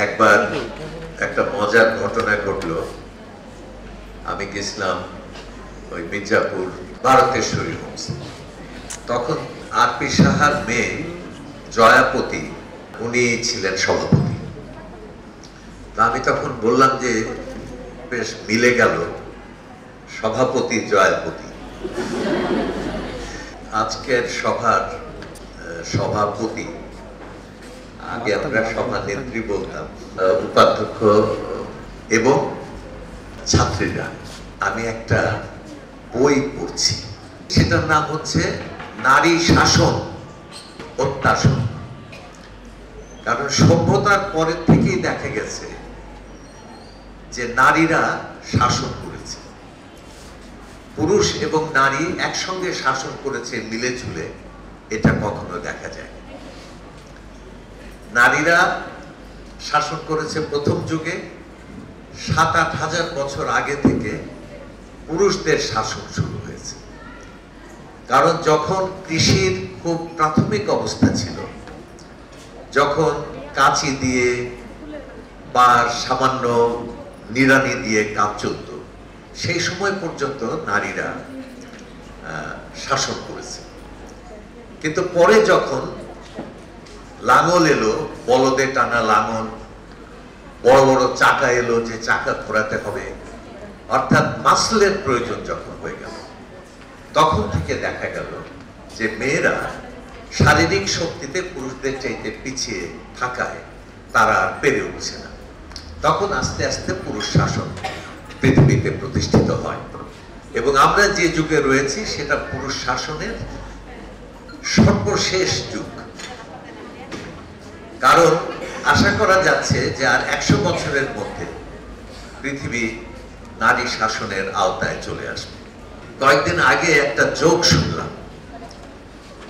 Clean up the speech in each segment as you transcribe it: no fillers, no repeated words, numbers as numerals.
একবার একটা মজার ঘটনা ঘটলো। আমি গেছিলাম ওই মির্জাপুর ভারতেশ্বরী হোমস। তখন আর.পি. সাহার মেয়ে জয়াপতি উনি ছিলেন সভাপতি। আমি তখন বললাম যে বেশ মিলে গেল, সভাপতি জয়াপতি। আজকের সভার সভাপতি, আগে আমরা সভানেত্রী বলতাম, উপাধ্যক্ষ এবং ছাত্রীরা। আমি একটা বই পড়ছি, সেটার নাম হচ্ছে নারী শাসন অত্যাসন। কারণ সভ্যতার পরের থেকেই দেখা গেছে যে নারীরা শাসন করেছে, পুরুষ এবং নারী একসঙ্গে শাসন করেছে মিলে ঝুলে, এটা কখনো দেখা যায়। নারীরা শাসন করেছে প্রথম যুগে, ৭-৮ হাজার বছর আগে থেকে পুরুষদের শাসন শুরু হয়েছে। কারণ যখন কৃষির খুব প্রাথমিক অবস্থা ছিল, যখন কাঁচি দিয়ে বা সামান্য নিড়ানি দিয়ে কাজ চলত, সেই সময় পর্যন্ত নারীরা শাসন করেছে। কিন্তু পরে যখন লাঙল এলো, বলদে টানা লাঙল, বড় বড় চাকা এলো, যে চাকা ঘোরাতে হবে, অর্থাৎ মাসলের প্রয়োজন যখন হয়ে গেল, তখন থেকে দেখা গেল যে মেয়েরা শারীরিক শক্তিতে পুরুষদের চাইতে পিছিয়ে থাকায় তারা আর পেরে উঠছে না। তখন আস্তে আস্তে পুরুষ শাসন পৃথিবীতে প্রতিষ্ঠিত হয় এবং আমরা যে যুগে রয়েছি সেটা পুরুষ শাসনের সর্বশেষ যুগ। কারণ আশা করা যাচ্ছে যে আর ১০০ বছরের মধ্যে পৃথিবী নারী শাসনের আওতায় চলে আসবে। কয়েকদিন আগে একটা জোক শুনলাম।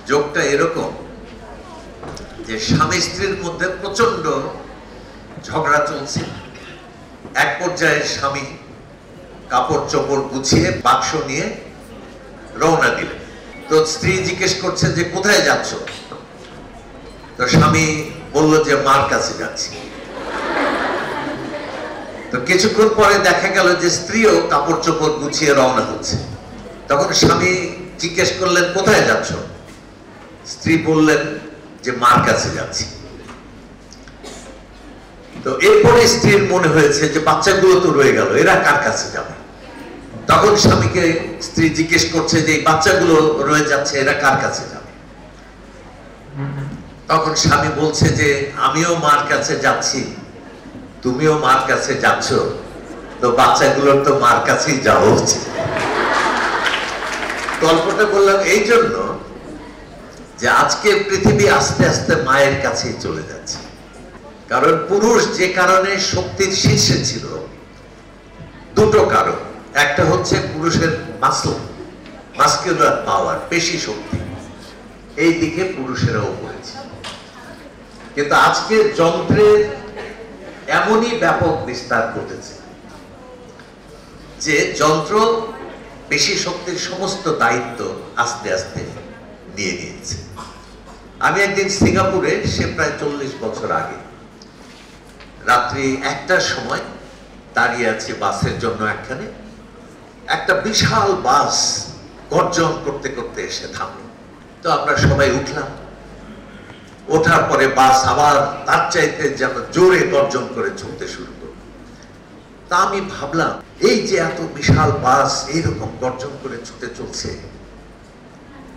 জোকটা এরকম যে স্বামী স্ত্রীর মধ্যে প্রচন্ড ঝগড়া চলছে। এক পর্যায়ে স্বামী কাপড় চোপড় গুছিয়ে বাক্স নিয়ে রওনা দিলেন। তো স্ত্রী জিজ্ঞেস করছে যে কোথায় যাচ্ছ? তো স্বামী বলল যে মার কাছে যাচ্ছি। তো কিছুক্ষণ পরে দেখা গেল যে স্ত্রীও কাপড় চোপড় গুছিয়ে রওনা হচ্ছে। তখন স্বামী জিজ্ঞেস করলেন কোথায় যাচ্ছ? স্ত্রী বললেন যে মার কাছে যাচ্ছি। তো এরপরে স্ত্রীর মনে হয়েছে যে বাচ্চাগুলো তো রয়ে গেল, এরা কার কাছে যাবে? তখন স্বামীকে স্ত্রী জিজ্ঞেস করছে যে এই বাচ্চাগুলো রয়ে যাচ্ছে, এরা কার কাছে যাবে? তখন স্বামী বলছে যে আমিও মার কাছে যাচ্ছি, তুমিও মার কাছে যাচ্ছ, তো বাচ্চাগুলোর তো মার কাছেই যাওয়া উচিত। গল্পটা বললাম এই জন্য যে আজকে পৃথিবী আস্তে আস্তে মায়ের কাছেই চলে যাচ্ছে। কারণ পুরুষ যে কারণে শক্তির শীর্ষে ছিল, দুটো কারণ। একটা হচ্ছে পুরুষের মাস্কুলার পাওয়ার, পেশি শক্তি, এই দিকে পুরুষেরাও পড়েছে। কিন্তু আজকে যন্ত্রের এমনই ব্যাপক বিস্তার ঘটেছে যে যন্ত্র পেশি শক্তির সমস্ত দায়িত্ব আস্তে আস্তে নিয়ে নিয়েছে। আমি একদিন সিঙ্গাপুরে, সে প্রায় 40 বছর আগে, রাত্রি 1টার সময় দাঁড়িয়ে আছে বাসের জন্য। একটা বিশাল বাস গর্জন করতে করতে এসে থামলো। তো আমরা সবাই উঠলাম। ওঠার পরে বাস আবার তার চাইতে যেন জোরে গর্জন করে চলতে শুরু করলো। তা আমি ভাবলাম, এই যে এত বিশাল বাস এইরকম গর্জন করে ছুটে চলছে,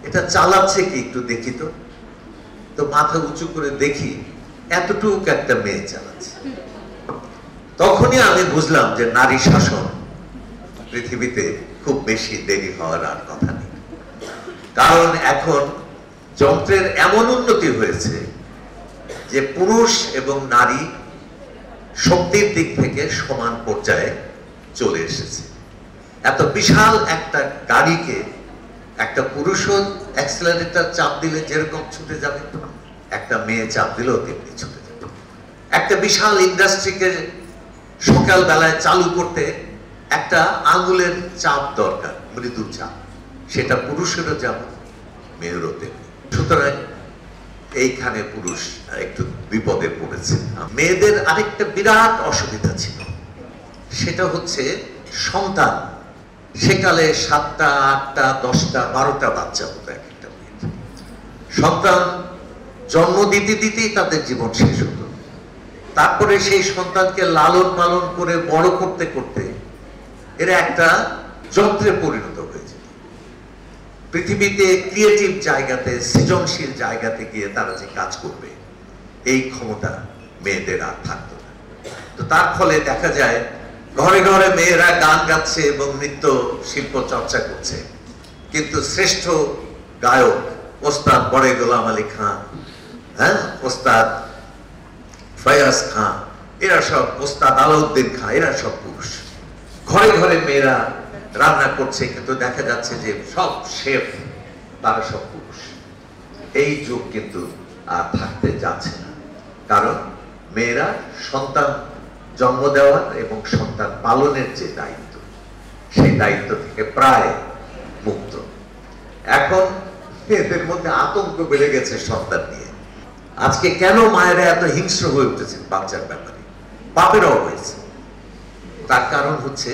এটা চালাচ্ছে কি একটু দেখি তো। তো মাথা উঁচু করে দেখি এতটুকু একটা মেয়ে চালাচ্ছে। তখনই আমি বুঝলাম যে নারী শাসন পৃথিবীতে খুব বেশি দেরি হওয়ার আর কথা নেই। কারণ এখন যন্ত্রের এমন উন্নতি হয়েছে যে পুরুষ এবং নারী শক্তির দিক থেকে সমান পর্যায়ে চলে এসেছে। এত বিশাল একটা গাড়িকে একটা পুরুষও অ্যাক্সেলারেটর চাপ দিলে যেরকম ছুটে যাবে, একটা মেয়ে চাপ দিলেও তেমনি ছুটে যাবে। একটা বিশাল ইন্ডাস্ট্রিকে সকাল বেলায় চালু করতে একটা আঙুলের চাপ দরকার, মৃদু চাপ, সেটা পুরুষেরও যেমন মেয়েরও তেমনি। সুতরাং এইখানে পুরুষ একটু বিপদে পড়েছে। মেয়েদের আরেকটা বিরাট অসুবিধা ছিল, সেটা হচ্ছে সন্তান। সেকালে 7টা 8টা 10টা 12টা বাচ্চা হতো এক একটা মেয়ে। সন্তান জন্ম দিতে দিতেই তাদের জীবন শেষ হতো। তারপরে সেই সন্তানকে লালন পালন করে বড় করতে করতে এরা একটা যন্ত্রে পরিণত হয়েছে। পৃথিবীতে ক্রিয়েটিভ জায়গাতে, সৃজনশীল জায়গাতে গিয়ে তারা যে কাজ করবে, এই ক্ষমতা মেয়েদের আর থাকতো না। তো তার ফলে দেখা যায় ঘরে ঘরে মেয়েরা গান গাচ্ছে এবং নৃত্য শিল্প চর্চা করছে, কিন্তু শ্রেষ্ঠ গায়ক ওস্তাদ বড়ে গোলাম আলী খান, ওস্তাদ ফয়াজ খান, এরা সব, ওস্তাদ আলাউদ্দিন খান, এরা সব পুরুষ। ঘরে ঘরে মেয়েরা রান্না করছে, কিন্তু দেখা যাচ্ছে যে সব শেফ তারা সব পুরুষ। এই যুগ কিন্তু আর থাকতে যাচ্ছে না, কারণ মেয়েরা সন্তান জন্ম দেওয়ার এবং সন্তান পালনের যে দায়িত্ব, সেই দায়িত্ব থেকে প্রায় মুক্ত। এখন মেয়েদের মধ্যে আতঙ্ক বেড়ে গেছে সন্তান নিয়ে। আজকে কেন মায়েরা এত হিংস্র হয়ে উঠেছে বাচ্চার ব্যাপারে, বাপেরাও হয়েছে, তার কারণ হচ্ছে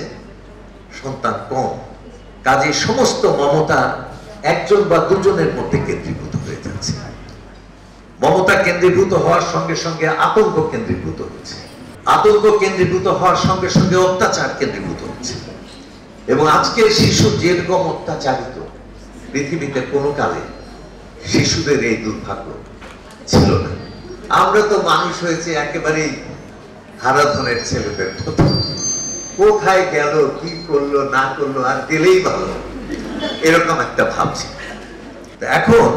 সন্তান কম, কাজে সমস্ত মমতা একজন বা দুজনের মধ্যে কেন্দ্রীভূত হয়ে যাচ্ছে। মমতা কেন্দ্রীভূত হওয়ার সঙ্গে সঙ্গে আতঙ্ক কেন্দ্রীভূত হচ্ছে, আতঙ্ক কেন্দ্রীভূত হওয়ার সঙ্গে সঙ্গে অত্যাচার কেন্দ্রীভূত হচ্ছে। এবং আজকের শিশু যেরকম অত্যাচারিত, পৃথিবীতে কোনো কালে শিশুদের এই দুর্ভাগ্য ছিল না। আমরা তো মানুষ হয়েছে একেবারেই হারাধনের ছেলেদের মতো, কোথায় গেল, কি করলো না করলো, আর গেলেই ভালো, এরকম একটা ভাবছি। এখন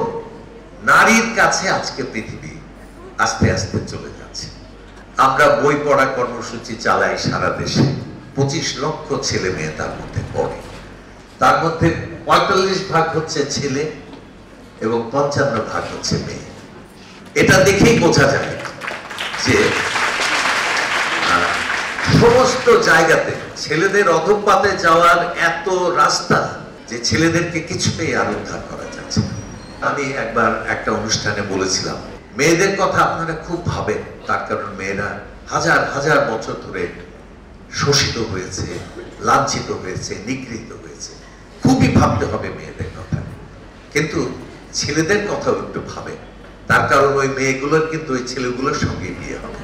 নারীর কাছে আজকে পৃথিবী আস্তে আস্তে চলে যাচ্ছে। আমরা বই পড়া কর্মসূচি চালাই সারা দেশে, 25 লক্ষ ছেলে মেয়ে তার মধ্যে পড়ে। তার মধ্যে 45% হচ্ছে ছেলে এবং 55% হচ্ছে মেয়ে। এটা দেখেই বোঝা যায় যে সমস্ত জায়গাতে ছেলেদের অধঃপাতে যাওয়ার এত রাস্তা যে ছেলেদেরকে কিছুতেই আর উদ্ধার করা যাচ্ছে না। আমি একবার একটা অনুষ্ঠানে বলেছিলাম, মেয়েদের কথা আপনারা খুব ভাবেন, তার কারণ মেয়েরা হাজার হাজার বছর ধরে শোষিত হয়েছে, লাঞ্ছিত হয়েছে, নিগৃহীত হয়েছে, খুবই ভাবতে হবে মেয়েদের কথা। কিন্তু ছেলেদের কথাও একটু ভাবেন, তার কারণ ওই মেয়েগুলোর কিন্তু ওই ছেলেগুলোর সঙ্গে বিয়ে হবে।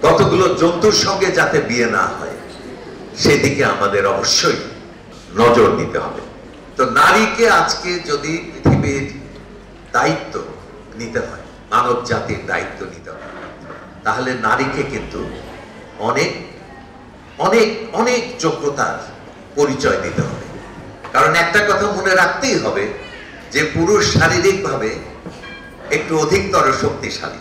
কতগুলো জন্তুর সঙ্গে যাতে বিয়ে না হয়, সেদিকে আমাদের অবশ্যই নজর দিতে হবে। তো নারীকে আজকে যদি পৃথিবীর দায়িত্ব নিতে হয়, মানব জাতির দায়িত্ব নিতে হয়, তাহলে নারীকে কিন্তু অনেক অনেক অনেক যোগ্যতার পরিচয় দিতে হবে। কারণ একটা কথা মনে রাখতেই হবে যে পুরুষ শারীরিকভাবে একটু অধিকতর শক্তিশালী,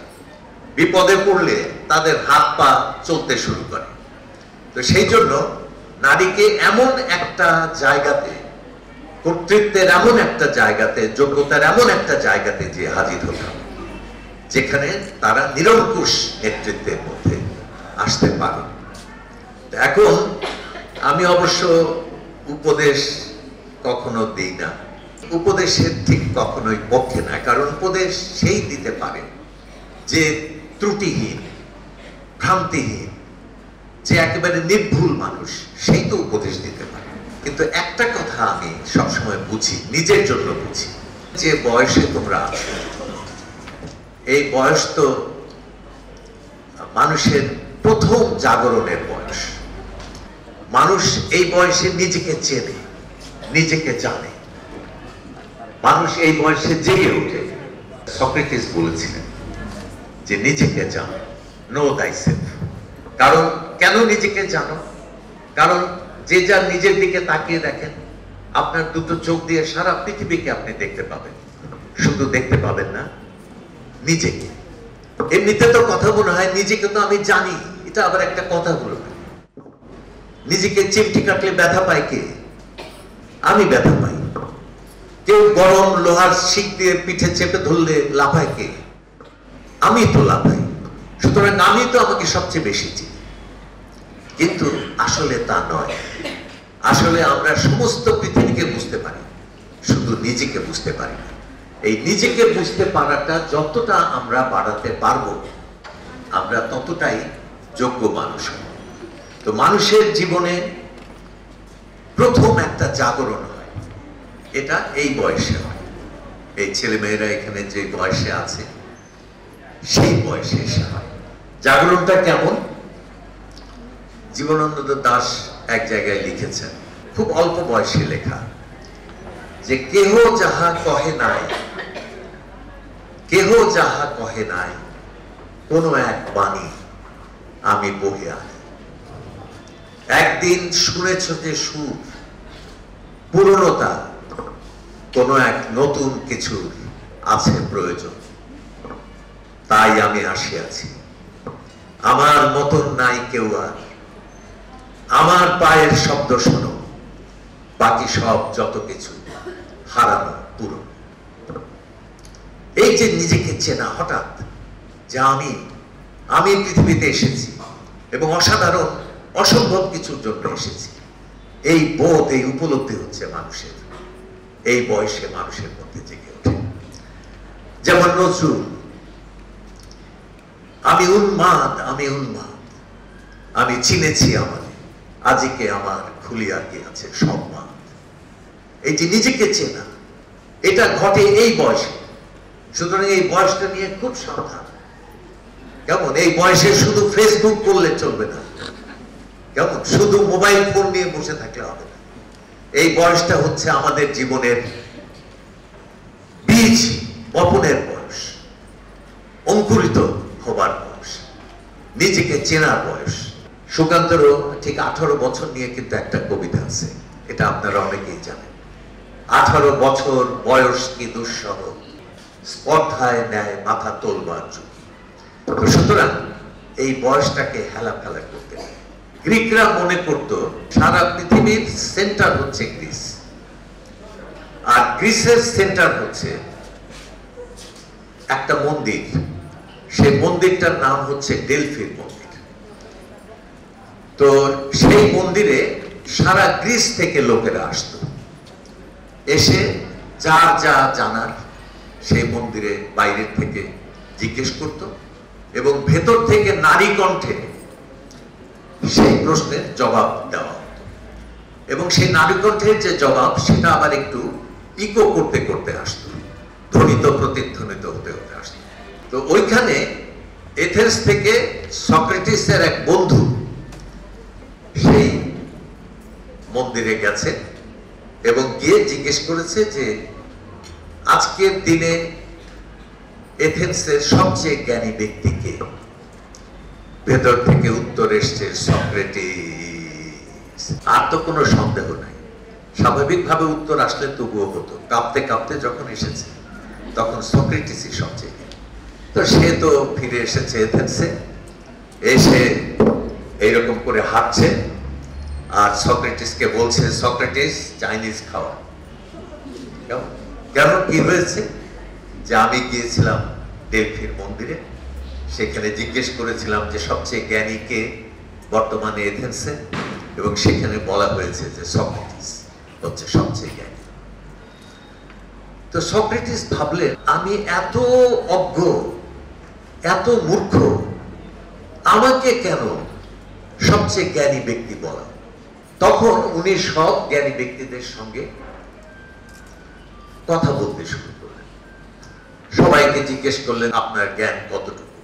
বিপদে পড়লে তাদের হাত পা চলতে শুরু করে। তো সেই জন্য নারীকে এমন একটা জায়গাতে, কর্তৃত্বের এমন একটা জায়গাতে, যোগ্যতার এমন একটা জায়গাতে যে হাজির হতে হবে, যেখানে তারা নিরঙ্কুশ নেতৃত্বের মধ্যে আসতে পারে। এখন আমি অবশ্য উপদেশ কখনো দিই না, উপদেশের ঠিক কখনোই পক্ষে না, কারণ উপদেশ সেই দিতে পারে যে ত্রুটিহীন, ভ্রান্তিহীন, যে একেবারে নির্ভুল মানুষ, সেই তো উপদেশ দিতে পারে। কিন্তু একটা কথা আমি সবসময় বুঝি, নিজের জন্য বুঝি, যে বয়সে তোমরা আছো, এই বয়স তো মানুষের প্রথম জাগরণের বয়স। মানুষ এই বয়সে নিজেকে চেনে, নিজেকে জানে। মানুষ এই বয়সে জেগে ওঠে। সক্রেটিস বলেছিলেন যে নিজেকে জানো, নো thyself। কারণ কেন নিজেকে জানো? কারণ যে যার নিজের দিকে তাকিয়ে দেখেন, আপনার দুটো চোখ দিয়ে সারা পৃথিবীকে আপনি দেখতে পাবেন, শুধু দেখতে পাবেন না নিজেকে। এমনিতে তো কথা মনে হয় নিজেকে তো আমি জানি, এটা আবার একটা কথা হলো। নিজেকে চিমটি কাটলে ব্যথা পায় কে? আমি ব্যথা পাই। কেউ গরম লোহার শিক দিয়ে পিঠে চেপে ধরলে লাফায় কে? আমি তো লাফাই। সুতরাং আমি তো আমাকে সবচেয়ে বেশি চিনি। কিন্তু আসলে তা নয়। আসলে আমরা সমস্ত পৃথিবীকে বুঝতে পারি, শুধু নিজেকে বুঝতে পারি না। এই নিজেকে বুঝতে পারাটা যতটা আমরা বাড়াতে পারবো, আমরা ততটাই যোগ্য মানুষ হব। তো মানুষের জীবনে প্রথম একটা জাগরণ হয়, এটা এই বয়সে হয়। এই ছেলেমেয়েরা এখানে যে বয়সে আছে সেই বয়সে এসে হয়। জাগরণটা কেমন? জীবনানন্দ দাশ এক জায়গায় লিখেছেন, খুব অল্প বয়সে লেখা, যে কেহ যাহা কহে নাই, কেহ যাহা কহে নাই, কোনো এক বাণী আমি বহে আনি। একদিন শুনেছ যে সুর, পুরনোতা কোনো এক নতুন কিছুর আছে প্রয়োজন, তাই আমি আসিয়াছি। আমার মতন নাই কেউ আর, আমার পায়ের শব্দ শোনো, বাকি সব যত কিছু হারানো পুরো। এই যে নিজেকে চেনা, হঠাৎ যে আমি পৃথিবীতে এসেছি এবং অসাধারণ অসম্ভব কিছুর জন্য এসেছি, এই বোধ, এই উপলব্ধি হচ্ছে মানুষের এই বয়সে মানুষের মধ্যে জেগে ওঠে। যেমন নজরুল, আমি উন্মাদ, আমি উন্মাদ, আমি চিনেছি আমাকে, আজকে আমার খুলিয়া গিয়াছে সব মাদ। এই যে নিজেকে চেনা, এটা ঘটে এই বয়সে। সুতরাং এই বয়সটা নিয়ে খুব সাবধান। কেমন? এই বয়সে শুধু ফেসবুক করলে চলবে না, কেমন? শুধু মোবাইল ফোন নিয়ে বসে থাকলে হবে না। এই বয়সটা হচ্ছে আমাদের জীবনের বীজ বপনের বয়স, অঙ্কুরিত হবার বয়স, নিজেকে চেনার বয়স। সুকান্তেরও ঠিক 18 বছর নিয়ে কিন্তু একটা কবিতা আছে, এটা আপনারা অনেকেই জানেন। 18 বছর বয়স কি দুঃসহ, স্পর্ধায় নেয় মাথা তোলবার ঝুঁকি। সুতরাং এই বয়সটাকে হেলা ফেলা করতে নেই। গ্রিকরা মনে করত সারা পৃথিবীর সেন্টার হচ্ছে গ্রিস, আর গ্রিসের সেন্টার হচ্ছে একটা মন্দির। সেই মন্দিরটার নাম হচ্ছে ডেলফির মন্দির। তো সেই মন্দিরে সারা গ্রিস থেকে লোকেরা আসতো, এসে যার যা জানার সেই মন্দিরে বাইরের থেকে জিজ্ঞেস করত এবং ভেতর থেকে নারী কণ্ঠে সেই প্রশ্নের জবাব দেওয়া হতো। এবং সেই নারী কণ্ঠের যে জবাব, সেটা আবার একটু ইকো করতে করতে আসতো, ধ্বনিত প্রতিধ্বনিত হতে হতে আসতো। তো ওইখানে এথেন্স থেকে সক্রেটিসের এক বন্ধু সেই মন্দিরে গেছে এবং গিয়ে জিজ্ঞেস করেছে যে আজকের দিনে এথেন্সের সবচেয়ে জ্ঞানী ব্যক্তি কে? ভেতর থেকে উত্তর এসছে সক্রেটিস। আর তো কোনো সন্দেহ নাই, স্বাভাবিকভাবে উত্তর আসলে তবুও হতো। কাঁপতে কাঁপতে যখন এসেছে তখন সক্রেটিসই সবচেয়ে জ্ঞানী। তো সে তো ফিরে এসেছে এথেন্সে, এসে এইরকম করে হাঁটছে আর সক্রেটিসকে বলছে, সক্রেটিস চাইনিজ খাওয়া। কেন, কি হয়েছে? যে আমি গিয়েছিলাম ডেলফির মন্দিরে, সেখানে জিজ্ঞেস করেছিলাম যে সবচেয়ে জ্ঞানী কে বর্তমানে এথেন্সে, এবং সেখানে বলা হয়েছে যে সক্রেটিস হচ্ছে সবচেয়ে জ্ঞানী। তো সক্রেটিস ভাবলেন, আমি এত অজ্ঞ, এত মূর্খ, আমাকে কেন সবচেয়ে জ্ঞানী ব্যক্তি বলা? তখন উনি সব জ্ঞানী ব্যক্তিদের সঙ্গে কথা বলতে শুরু করলেন। সবাইকে জিজ্ঞেস করলেন, আপনার জ্ঞান কতটুকু?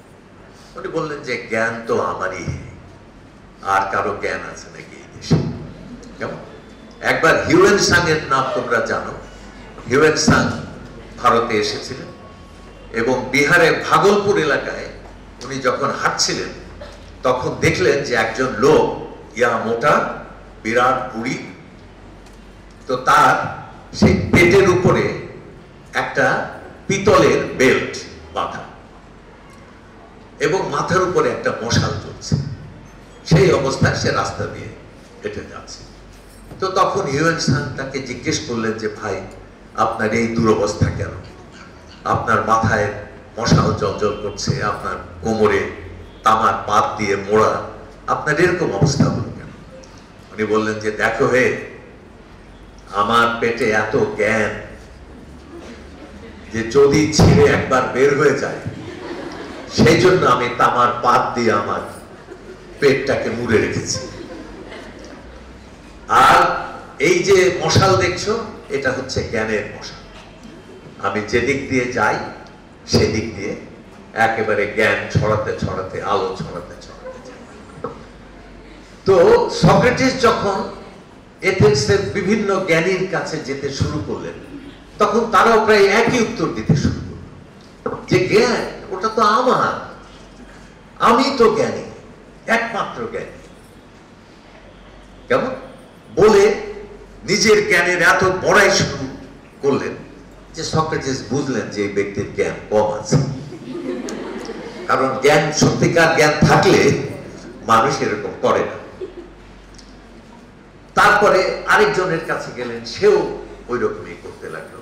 উনি বললেন যে জ্ঞান তো আমারই, আর কারো জ্ঞান আছে নাকি এই দেশে? কেমন? একবার হিউয়েন সাং এর নাম তোমরা জানো। হিউয়েন সাং ভারতে এসেছিলেন এবং বিহারের ভাগলপুর এলাকায় উনি যখন হাঁটছিলেন তখন দেখলেন যে একজন লোক, ইয়া মোটা, বিরাট বুড়ি, তো তার সেই পেটের উপরে একটা পিতলের বেল্ট বাঁধা এবং মাথার উপরে একটা মশাল জ্বলছে। সেই অবস্থায় সে রাস্তা দিয়ে হেঁটে যাচ্ছে। তো তখন হিউয়েন সাং তাকে জিজ্ঞেস করলেন যে ভাই, আপনার এই দুরবস্থা কেন? আপনার মাথায় মশাল জ্বলজ্বল করছে, আপনার কোমরে তামার পাত দিয়ে মোড়া, আপনার এরকম অবস্থা হলো কেন? উনি বললেন যে দেখো হে, আমার পেটে এত জ্ঞান যে যদি ছিঁড়ে একবার বের হয়ে যায়, সেই জন্য আমি তামার পাত দিয়ে আমার পেটটাকে মুড়ে রেখেছি। আর এই যে মশাল দেখছো, এটা হচ্ছে জ্ঞানের মশাল। আমি যেদিক দিয়ে যাই সেদিক দিয়ে একেবারে জ্ঞান ছড়াতে ছড়াতে, আলো ছড়াতে ছড়াতে যাই। তো সক্রেটিস যখন এথেন্সের বিভিন্ন জ্ঞানীর কাছে যেতে শুরু করলেন, তখন তারাও প্রায় একই উত্তর দিতে শুরু করল, যে জ্ঞান ওটা তো আমার, আমি তো জ্ঞানী, একমাত্র জ্ঞানী। কেমন বলে নিজের জ্ঞানের এত বড়াই শুরু করলেন যে সক্রেটিস বুঝলেন যে এই ব্যক্তির জ্ঞান কম আছে। কারণ জ্ঞান, সত্যিকার জ্ঞান থাকলে মানুষ এরকম করে না। তারপরে আরেকজনের কাছে গেলেন, সেও ওই রকমই করতে লাগলো।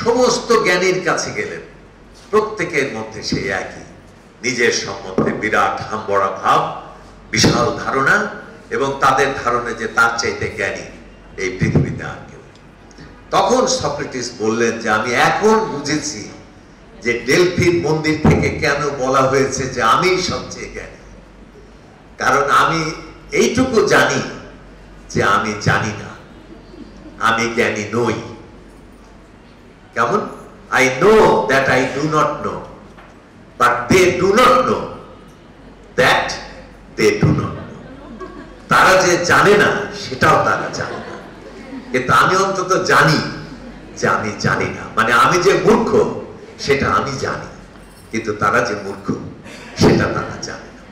সমস্ত জ্ঞানীর কাছে গেলেন, প্রত্যেকের মধ্যে সেই একই, নিজের সম্বন্ধে বিরাট হাম্বড়া ভাব, বিশাল ধারণা, এবং তাদের ধারণা যে তার চাইতে জ্ঞানী এই পৃথিবীতে আর কেউ। তখন সক্রেটিস বললেন যে আমি এখন বুঝেছি যে ডেলফির মন্দির থেকে কেন বলা হয়েছে যে আমি সবচেয়ে জ্ঞানী। কারণ আমি এইটুকু জানি যে আমি জানি না, আমি জ্ঞানী নই। কেমন? I know that I do not know, but they do not know that they do not know. তারা যে জানে না সেটাও তারা জানে না, কিন্তু আমি অন্তত জানি যে আমি জানি না। মানে আমি যে মূর্খ সেটা আমি জানি, কিন্তু তারা যে মূর্খ সেটা তারা জানে না।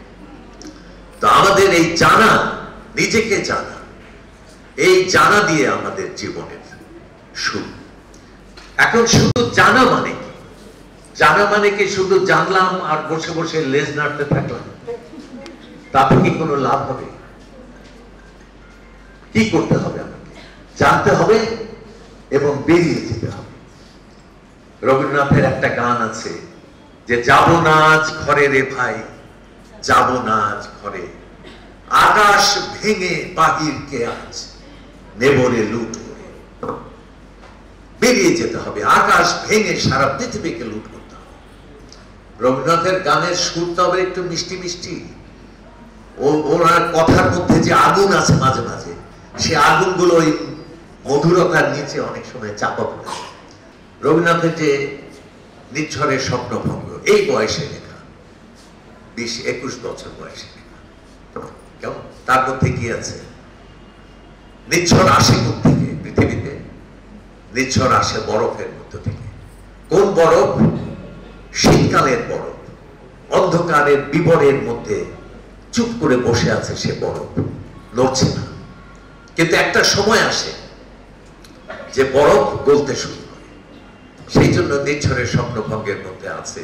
তো আমাদের এই জানা, নিজেকে জানা, এই জানা দিয়ে আমাদের জীবনের শুরু। এখন শুধু জানা মানে কি? জানা মানে কি শুধু জানলাম আর বসে বসে লেজ নাড়তে থাকলাম? তাতে কি কোনো লাভ হবে? কি করতে হবে? আমাকে জানতে হবে এবং বেরিয়ে যেতে হবে। রবীন্দ্রনাথের একটা গান আছে যে যাব না আজ ঘরে রে ভাই, যাব না আজ ঘরে, আকাশ ভেঙে বাহিরকে আজ নেবরে লুট করে। বেরিয়ে যেতে হবে, আকাশ ভেঙে সারা পৃথিবীকে লুট করতে হবে। রবীন্দ্রনাথের গানের সুরটা হবে একটু মিষ্টি মিষ্টি, ওনার কথার মধ্যে যে আগুন আছে মাঝে মাঝে, সে আগুনগুলো ওই মধুরতার নিচে অনেক সময় চাপা পড়ে। রবীন্দ্রনাথের যে নিচ্ছরের স্বপ্নভঙ্গ, এই বয়সে লেখা, 20-21 বছর বয়সে লেখা। কেমন? তার মধ্যে কি আছে? নিচ্ছর আসে কোথা থেকে পৃথিবীতে? নিচ্ছর আসে বরফের মধ্য থেকে। কোন বরফ? শীতকালের বরফ। অন্ধকারের বিবরের মধ্যে চুপ করে বসে আছে সে বরফ, নড়ছে না। কিন্তু একটা সময় আসে যে বরফ গলতে শুরু করে। সেই জন্য নিচ্ছরের স্বপ্নভঙ্গের মধ্যে আছে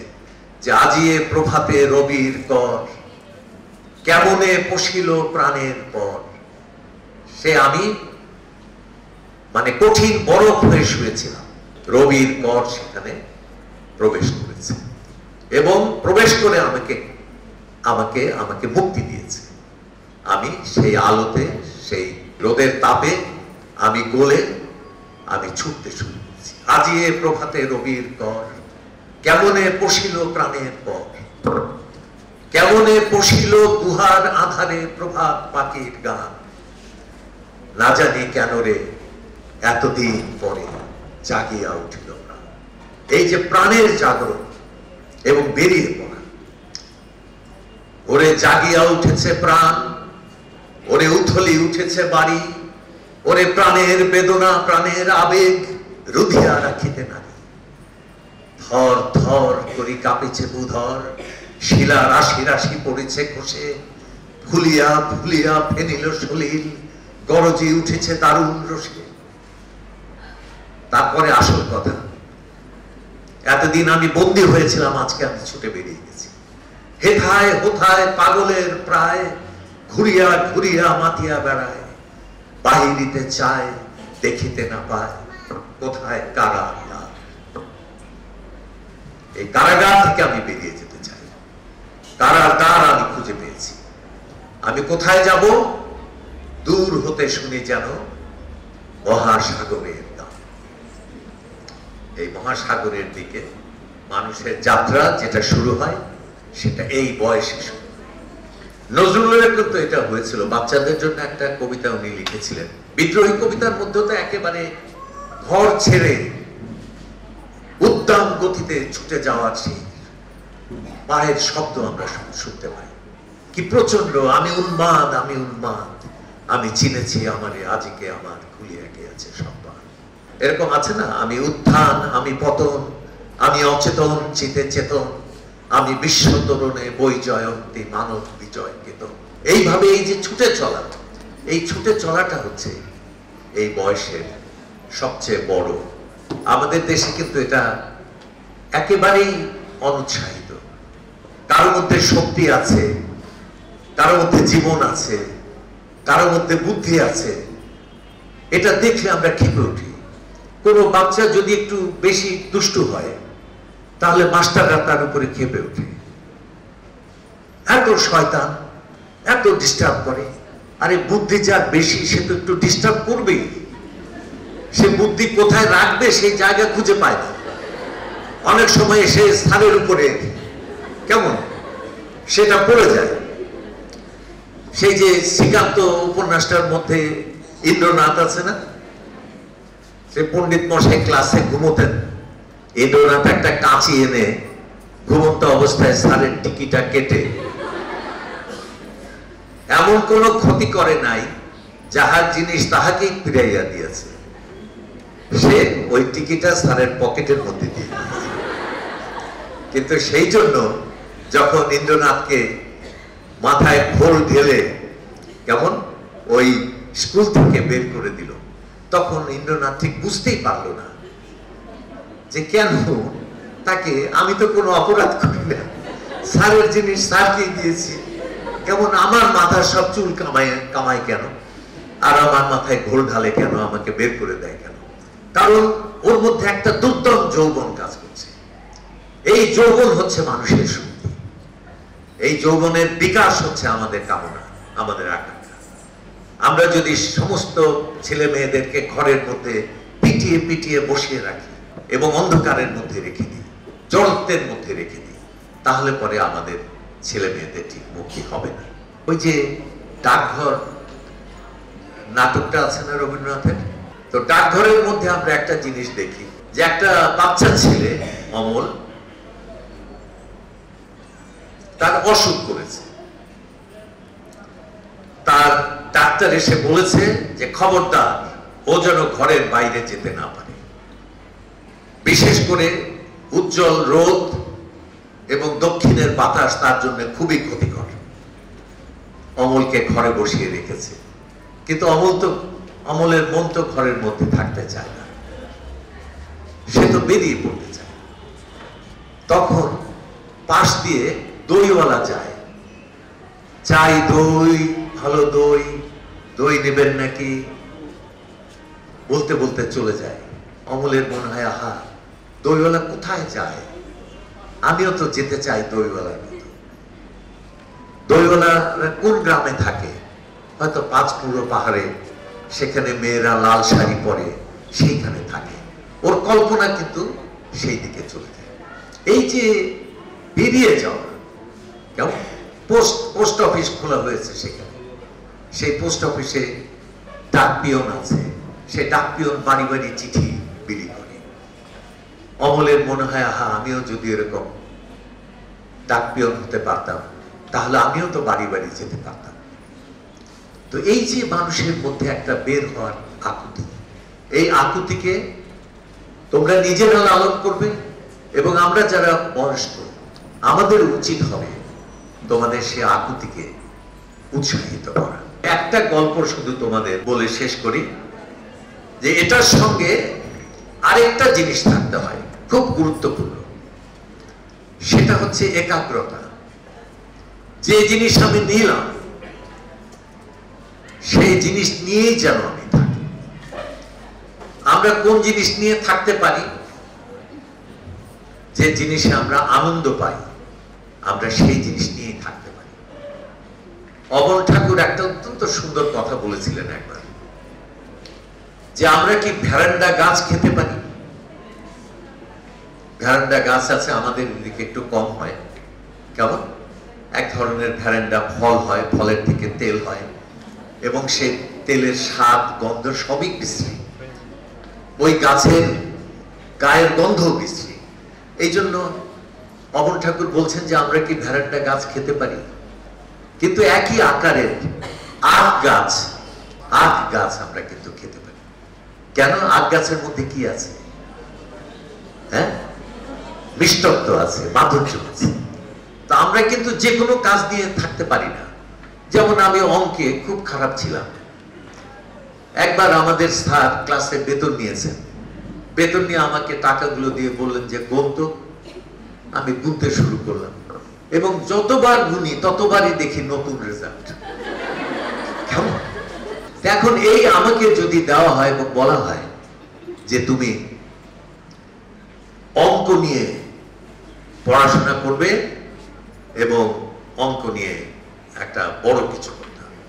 যে আজিয়ে প্রভাতে রবির কর, কেমনে পশিল প্রাণের পর। সে আমি মানে কঠিন বরফ হয়ে শুয়েছিলাম, রবির কর সেখানে প্রবেশ করেছে এবং প্রবেশ করে আমাকে আমাকে আমাকে মুক্তি দিয়েছে। আমি সেই আলোতে, সেই রোদের তাপে আমি গলে আমি ছুটতে শুরু করেছি। আজিয়ে প্রভাতে রবির কর, কেমনে পশিল প্রাণের পর, কেমনে পশিল গুহার আধারে প্রভাত পাখির গান, না জানি কেন রে এতদিন পরে জাগিয়া উঠিল প্রাণ। এই যে প্রাণের জাগরণ এবং বেরিয়ে পড়া, ওরে জাগিয়া উঠেছে প্রাণ, ওরে উথলি উঠেছে বাড়ি, ওরে প্রাণের বেদনা প্রাণের আবেগ রুধিয়া রাখিতে নারী। থর থর করি কাঁপিছে বুধর, শিলা রাশি রাশি পড়েছে খসে, ফুলিয়া ফুলিয়া ফেনিল সলিল, গরজি উঠেছে দারুণ রসে। তারপরে আসল কথা, এতদিন আমি বন্দী হয়েছিলাম, আজকে আমি ছুটে বেরিয়ে গেছি। হেথায় হোথায় পাগলের প্রায়, ঘুরিয়া ঘুরিয়া মাতিয়া বেড়ায়, বাহিরিতে চায় দেখিতে না পায়, কোথায় কারাগার। এই কারাগার থেকে আমি বেরিয়ে যেতে চাই। কারাগার আমি খুঁজে পেয়েছি। আমি কোথায় যাব? দূর হতে শুনি যেন মহাসাগরের গান। এই মহাসাগরের দিকে মানুষের যাত্রা যেটা শুরু হয় সেটা এই বয়সে শুরু। নজরুলের কিন্তু এটা হয়েছিল, বাচ্চাদের জন্য একটা কবিতা উনি লিখেছিলেন, বিদ্রোহী কবিতার মধ্যেও তো একেবারে ঘর ছেড়ে উদ্দাম গতিতে ছুটে যাওয়ার সেই পায়ের শব্দ আমরা শুনতে পাই। কি প্রচন্ড, আমি উন্মাদ, আমি উন্মাদ, আমি চিনেছি আমারে আজিকে আমার খুলিয়া গিয়েছে সম্মান। এরকম আছে না, আমি উত্থান, আমি পতন, আমি অচেতন চিতে চেতন, আমি বিশ্ব তরুণে বই জয়ন্তী মানব বিজয় কেতন। এইভাবে এই যে ছুটে চলা, এই ছুটে চলাটা হচ্ছে এই বয়সের সবচেয়ে বড়। আমাদের দেশে কিন্তু এটা একেবারেই অনুৎসাহিত। কারোর মধ্যে শক্তি আছে, কারোর মধ্যে জীবন আছে, কারোর মধ্যে বুদ্ধি আছে, এটা দেখলে আমরা ক্ষেপে উঠি। কোনো বাচ্চা যদি একটু বেশি দুষ্টু হয় তাহলে মাস্টাররা তার উপরে ক্ষেপে ওঠে, এত শয়তান, এত ডিস্টার্ব করে। আরে বুদ্ধি যার বেশি সে তো একটু ডিস্টার্ব করবেই, সে বুদ্ধি কোথায় রাখবে সেই জায়গা খুঁজে পায় না। অনেক সময় সে স্থানের উপরে কেমন সেটা পড়ে যায়। সেই যে শ্রীকান্ত উপন্যাসটার মধ্যে ইন্দ্রনাথ আছে না, সে পণ্ডিত মশাই ক্লাসে ঘুমোতেন, ইন্দ্রনাথ একটা কাঁচি এনে ঘুমন্ত অবস্থায় স্যারের টিকিটা কেটে এমন কোন ক্ষতি করে নাই, যাহার জিনিস তাহাকেই ফিরাইয়া দিয়েছে, সে ওই টিকিটা স্যারের পকেটের মধ্যে দিয়ে দিয়েছে। কিন্তু সেই জন্য যখন ইন্দ্রনাথকে মাথায় খোল ঢেলে কেমন ওই স্কুল থেকে বের করে দিল, তখন ইন্দ্রনাথ ঠিক বুঝতেই পারলো না যে কেন তাকে, আমি তো কোনো অপরাধ করি না, স্যারের জিনিস স্যারকে দিয়েছি, কেমন আমার মাথার সব চুল কামায় কেন, আর আমার মাথায় ঘোল ঢালে কেন, আমাকে বের করে দেয় কেন? কারণ ওর মধ্যে একটা দুর্দম যৌবন কাজ করছে। এই যৌবন হচ্ছে মানুষের শক্তি, এই যৌবনের বিকাশ হচ্ছে আমাদের কামনা, আমাদের আকাঙ্ক্ষা। আমরা যদি সমস্ত ছেলে মেয়েদেরকে ঘরের মধ্যে পিটিয়ে পিটিয়ে বসিয়ে রাখি এবং অন্ধকারের মধ্যে রেখে দিই, জড়ত্বের মধ্যে রেখে দিই, তাহলে পরে আমাদের ছেলে মেয়েদের ঠিক মুক্তি হবে না। ওই যে ডাকঘর নাটকটা আছে না রবীন্দ্রনাথের, তো ডাকঘরের মধ্যে আমরা একটা জিনিস দেখি যে একটা বাচ্চা ছেলে অমল, তার অসুখ করেছে, তার ডাক্তার এসে বলেছে যে খবরদার ও যেন ঘরের বাইরে যেতে না পারে, বিশেষ করে উজ্জ্বল রোদ এবং দক্ষিণের বাতাস তার জন্য খুবই ক্ষতিকর। অমলকে ঘরে বসিয়ে রেখেছে, কিন্তু অমলের মন তো ঘরের মধ্যে থাকতে চায় না, সে তো বেরিয়ে পড়তে চায়। তখন পাশ দিয়ে দইওয়ালা যায়, চাই দই, ভালো দই, দই নেবেন নাকি, বলতে বলতে চলে যায়। অমলের মনে হয় আহা, দইওয়ালা কোথায় যায়, আমিও তো যেতে চাই দইওয়ালার মতো। দইওয়ালা কোন গ্রামে থাকে, হয়তো পাঁচপুরো পাহাড়ে, সেখানে মেয়েরা লাল শাড়ি পরে সেইখানে থাকে। ওর কল্পনা কিন্তু সেই দিকে চলে যায়। এই যে বেরিয়ে যাওয়া, কেমন পোস্ট অফিস খোলা হয়েছে সেখানে, সেই পোস্ট অফিসে ডাক পিয়ন আছে, সে ডাক পিয়ন বাড়ি বাড়ি চিঠি বিলি করে। অমলের মনে হয় আহা, আমিও যদি এরকম ডাক পিয়ন হতে পারতাম তাহলে আমিও তো বাড়ি বাড়ি যেতে পারতাম। তো এই যে মানুষের মধ্যে একটা বের হওয়ার আকুতি, এই আকুতিকে তোমরা নিজেরা লালন করবে, এবং আমরা যারা বয়স্ক আমাদের উচিত হবে তোমাদের সে আকুতিকে উৎসাহিত করা। একটা গল্প শুধু তোমাদের বলে শেষ করি, যে এটার সঙ্গে আরেকটা জিনিস থাকতে হয় খুব গুরুত্বপূর্ণ, সেটা হচ্ছে একাগ্রতা। যে জিনিস আমি নিলাম সেই জিনিস নিয়েই যেন আমি থাকি। আমরা কোন জিনিস নিয়ে থাকতে পারি, যে জিনিসে আমরা আনন্দ পাই, আমরা সেই জিনিস নিয়েই থাকতে পারি। অমল ঠাকুর একটা অত্যন্ত সুন্দর কথা বলেছিলেন একবার, যে আমরা কি ভ্যারান্ডা গাছ খেতে পারি? ভ্যারান্ডা গাছ আছে আমাদের এদিকে একটু কম হয়। কেমন এক ধরনের ভ্যারান্ডা ফল হয়, ফলের থেকে তেল হয় এবং সেই তেলের স্বাদ গন্ধ সবই বিশ্রী, ওই গাছের গায়ের গন্ধ বিশ্রী। এই জন্য অমর ঠাকুর বলছেন যে আমরা কি ভ্যারান্ডা গাছ খেতে পারি? কিন্তু একই আকারের আখ গাছ আমরা কিন্তু খেতে পারি। কেন? আখ গাছের মধ্যে কি আছে? হ্যাঁ, মিষ্টত্ব আছে, মাধুর্য আছে। তো আমরা কিন্তু যে কোনো কাজ দিয়ে থাকতে পারি না। যেমন আমি অঙ্কে খুব খারাপ ছিলাম। একবার আমাদের স্যার ক্লাসে বেতন নিয়েছেন, বেতন নিয়ে আমাকে টাকাগুলো দিয়ে বললেন যে গুনতো। আমি গুনতে শুরু করলাম এবং যতবার গুনি ততবারই দেখি নতুন রেজাল্ট। কেমন? এখন এই আমাকে যদি দেওয়া হয় এবং বলা হয় যে তুমি অঙ্ক নিয়ে পড়াশোনা করবে এবং অঙ্ক নিয়ে একটা বড় কিছু করতে হবে,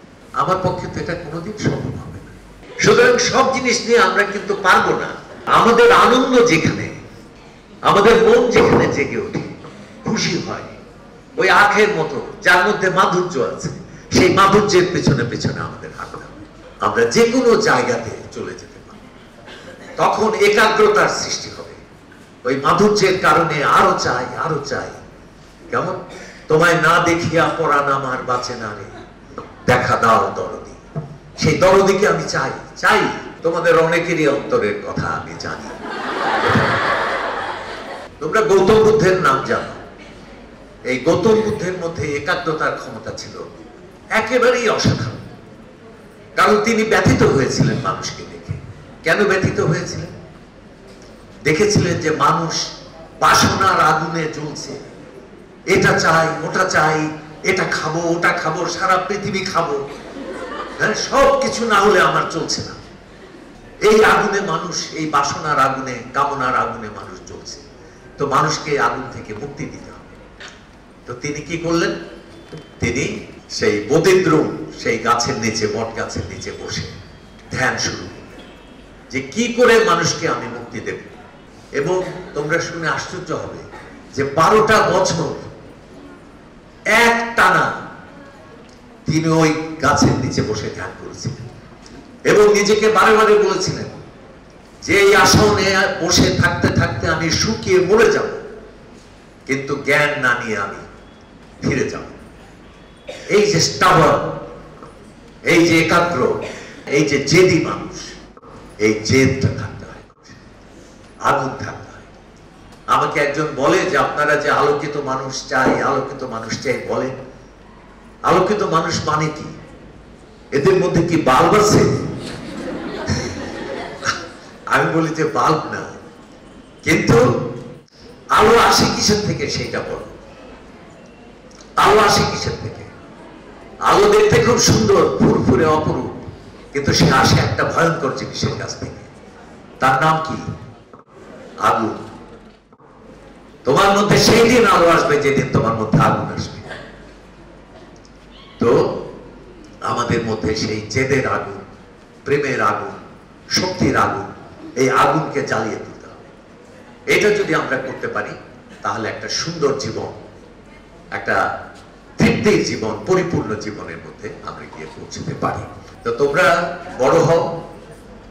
আমার পক্ষে তো এটা কোনোদিন সম্ভব হবে না। সুতরাং সব জিনিস নিয়ে আমরা কিন্তু পারবো না। আমাদের আনন্দ যেখানে, আমাদের মন যেখানে জেগে ওঠে, খুশি হয়, ওই আখের মতো যার মধ্যে মাধুর্য আছে, সেই মাধুর্যের পেছনে পেছনে আমাদের হাঁটতে হবে। আমরা যে কোনো জায়গাতে চলে যেতে পারি, তখন একাগ্রতার সৃষ্টি হবে। ওই মাধুর্যের কারণে আরো চাই, আরো চাই। কেমন? তোমায় না দেখিয়া পরাণ আমার বাঁচে না রে, দেখা দাও দরদি। সেই দরদিকে আমি চাই, চাই। তোমাদের অনেকেরই অন্তরের কথা আমি জানি। তোমরা গৌতম বুদ্ধের নাম জানো। এই গৌতম বুদ্ধের মধ্যে একাগ্রতার ক্ষমতা ছিল একেবারেই অসাধারণ। কারণ তিনি ব্যথিত হয়েছিলেন মানুষকে দেখে। কেন ব্যথিত হয়েছিলেন? দেখেছিলেন যে মানুষ বাসনার আগুনে জ্বলছে, এটা চাই, ওটা চাই, এটা খাবো, ওটা খাবো, সারা পৃথিবী খাবো, হ্যাঁ, সব কিছু না হলে আমার চলছে না। এই আগুনে মানুষ, এই বাসনার আগুনে, কামনার আগুনে মানুষ জ্বলছে। তো মানুষকে আগুন থেকে মুক্তি দিতে হবে। তো তিনি কি করলেন? তিনি সেই বোধিদ্রুম, সেই গাছের নিচে, বট গাছের নিচে বসে ধ্যান শুরু করলেন যে কি করে মানুষকে আমি মুক্তি দেব। এবং তোমরা শুনে আশ্চর্য হবে যে 12টা বছর এক টানা তিনি ওই গাছের নিচে বসে ধ্যান করেছিলেন এবং নিজেকে বারে বারে বলেছিলেন যে এই আসনে বসে থাকতে থাকতে আমি শুকিয়ে মরে যাব, কিন্তু জ্ঞান না নিয়ে আমি ফিরে যাব। এই যে স্টাবার্ন, এই যে একাগ্র, এই যে জেদি মানুষ, এই জেদটা থাকতে হয়, আগুন থাকতে হয়। আমাকে একজন বলে যে আপনারা যে আলোকিত মানুষ চাই, আলোকিত মানুষ চাই বলেন, আলোকিত মানুষ মানে কি? এদের মধ্যে কি বাল্ব আছে? আমি বলি যে বাল্ব না, কিন্তু আলো আসে কিসের থেকে সেটা বলো। আলো আসে কিসের থেকে? আলো দেখতে খুব সুন্দর, ফুরফুরে, অপরূপ, কিন্তু সে আসে একটা ভয়ঙ্কর জিনিসের কাছ থেকে। তার নাম কি? আগুন। তোমার মধ্যে সেই দিন আলো আসবে যেদিন তোমার মধ্যে আগুন আসবে। তো আমাদের মধ্যে সেই জেদের আগুন, প্রেমের আগুন, শক্তির আগুন, এই আগুনকে জ্বালিয়ে তুলতে হবে। এটা যদি আমরা করতে পারি তাহলে একটা সুন্দর জীবন, একটা তৃপ্তির জীবন, পরিপূর্ণ জীবনের মধ্যে আমরা গিয়ে পৌঁছতে পারি। তো তোমরা বড় হও,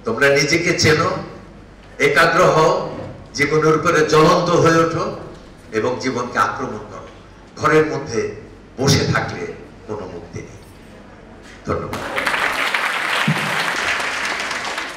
তোমরা নিজেকে চেনো, একাগ্র হও, জীবনের উপরে জ্বলন্ত হয়ে ওঠো এবং জীবনকে আক্রমণ করো। ঘরের মধ্যে বসে থাকলে কোনো মুক্তি নেই। ধন্যবাদ।